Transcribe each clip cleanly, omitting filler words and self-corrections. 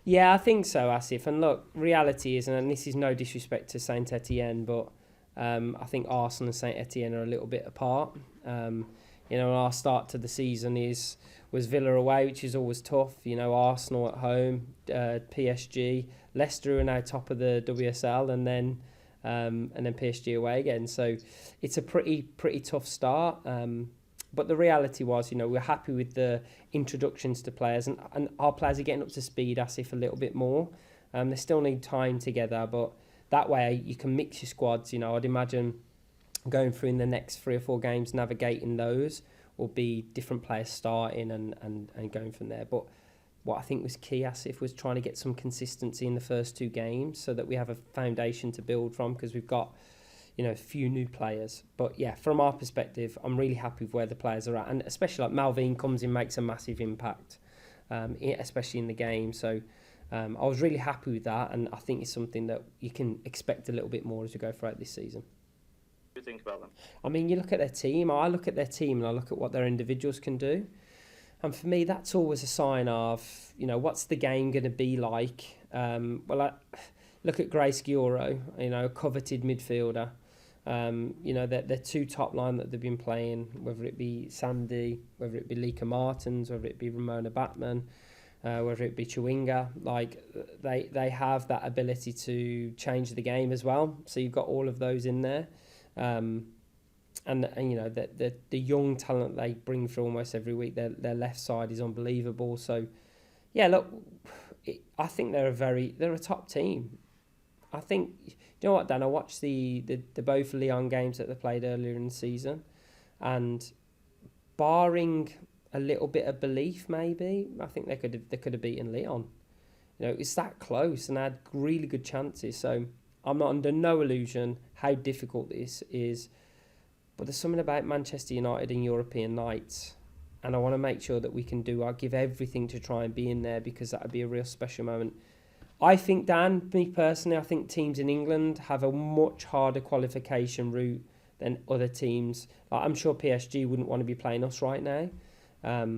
Yeah, I think so, Asif. And look, reality is, and this is no disrespect to Saint Etienne, but I think Arsenal and Saint Etienne are a little bit apart. Um, our start to the season was Villa away, which is always tough. Arsenal at home, PSG, Leicester are now top of the WSL, and then PSG away again. So it's a pretty tough start. But the reality was, we're happy with the introductions to players, and our players are getting up to speed, as if a little bit more. They still need time together, but that way you can mix your squads. I'd imagine going through in the next 3 or 4 games, navigating those will be different players starting and going from there. But what I think was key, Asif, was trying to get some consistency in the first 2 games so that we have a foundation to build from, because we've got a few new players. But yeah, from our perspective, I'm really happy with where the players are at, and especially like Malvine comes in, makes a massive impact, especially in the game. So I was really happy with that, and I think it's something that you can expect a little bit more as we go throughout this season. What do you think about them? I mean, you look at their team. I look at their team and I look at what their individuals can do. And for me, that's always a sign of, what's the game going to be like? I look at Grace Gioro, coveted midfielder. Their 2 top line that they've been playing, whether it be Sandy, whether it be Lika Martins, whether it be Ramona Batman, whether it be Chewinga, like they have that ability to change the game as well. So you've got all of those in there. And the young talent they bring through almost every week, their left side is unbelievable. So yeah, look, I think they're a top team. I think, you know what, Dan, I watched the both Lyon games that they played earlier in the season, and barring a little bit of belief, maybe I think they could have beaten Lyon. It's that close and had really good chances. So I'm not under no illusion how difficult this is, but there's something about Manchester United in European nights, and I want to make sure that we can give everything to try and be in there, because that would be a real special moment. I think, Dan, me personally, I think teams in England have a much harder qualification route than other teams. I'm sure PSG wouldn't want to be playing us right now. But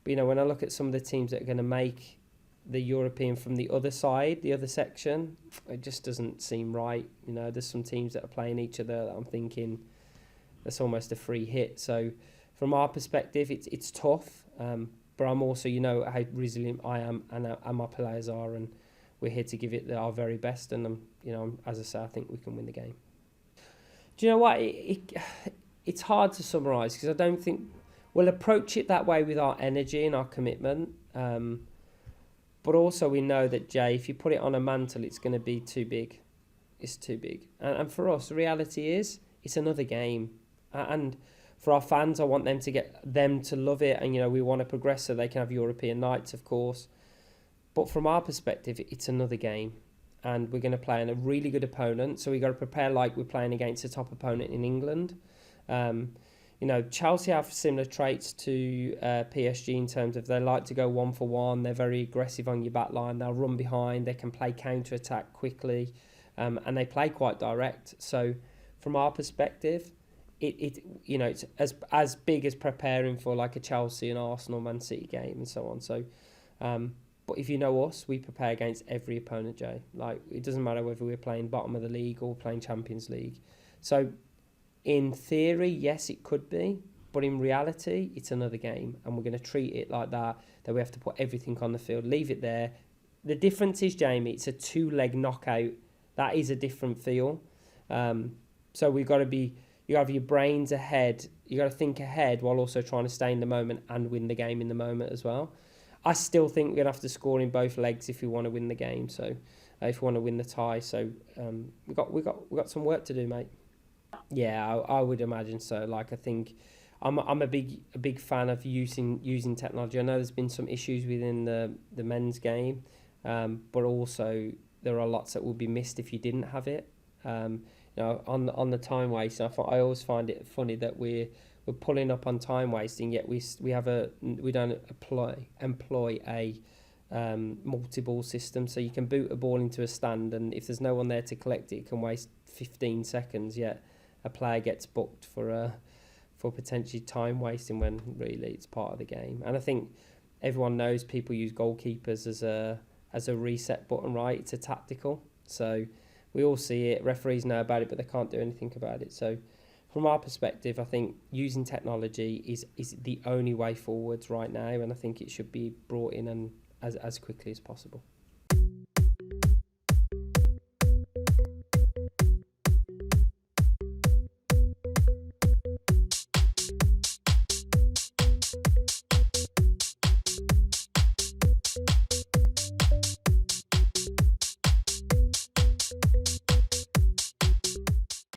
when I look at some of the teams that are going to make the European from the other side, the other section, it just doesn't seem right. There's some teams that are playing each other that I'm thinking that's almost a free hit. So from our perspective, it's tough. But I'm also, how resilient I am and my players are, and we're here to give it our very best. And as I say, I think we can win the game. Do you know what? It's hard to summarise, because I don't think we'll approach it that way with our energy and our commitment. But also we know that, Jay, if you put it on a mantle, it's going to be too big. It's too big. And for us, the reality is it's another game. And for our fans, I want them to get them to love it. And, we want to progress so they can have European nights, of course. But from our perspective, it's another game. And we're going to play in a really good opponent. So we've got to prepare like we're playing against a top opponent in England. Chelsea have similar traits to PSG in terms of they like to go 1-for-1. They're very aggressive on your back line. They'll run behind. They can play counter-attack quickly. And they play quite direct. So from our perspective, it's as big as preparing for like a Chelsea and Arsenal, Man City game and so on. So, but if you know us, we prepare against every opponent, Jay. Like, it doesn't matter whether we're playing bottom of the league or playing Champions League. So in theory, yes, it could be, but in reality, it's another game, and we're going to treat it like that we have to put everything on the field, leave it there. The difference is, Jamie, it's a 2-leg knockout. That is a different feel. So we've got to be, you have your brains ahead, you got to think ahead while also trying to stay in the moment and win the game in the moment as well. I still think we're going to have to score in both legs if we want to win the game, so if we want to win the tie. So we've got some work to do, mate. Yeah, I would imagine so. Like, I think I'm a big fan of using technology. I know there's been some issues within the men's game, but also there are lots that will be missed if you didn't have it. On the time waste, I always find it funny that we're pulling up on time wasting, yet we don't employ a multi-ball system. So you can boot a ball into a stand, and if there's no one there to collect it, it can waste 15 seconds. Yet a player gets booked for potentially time wasting when really it's part of the game. And I think everyone knows people use goalkeepers as as a reset button, right? It's a tactical. So we all see it. Referees know about it, but they can't do anything about it. So from our perspective, I think using technology is the only way forwards right now, and I think it should be brought in and as quickly as possible.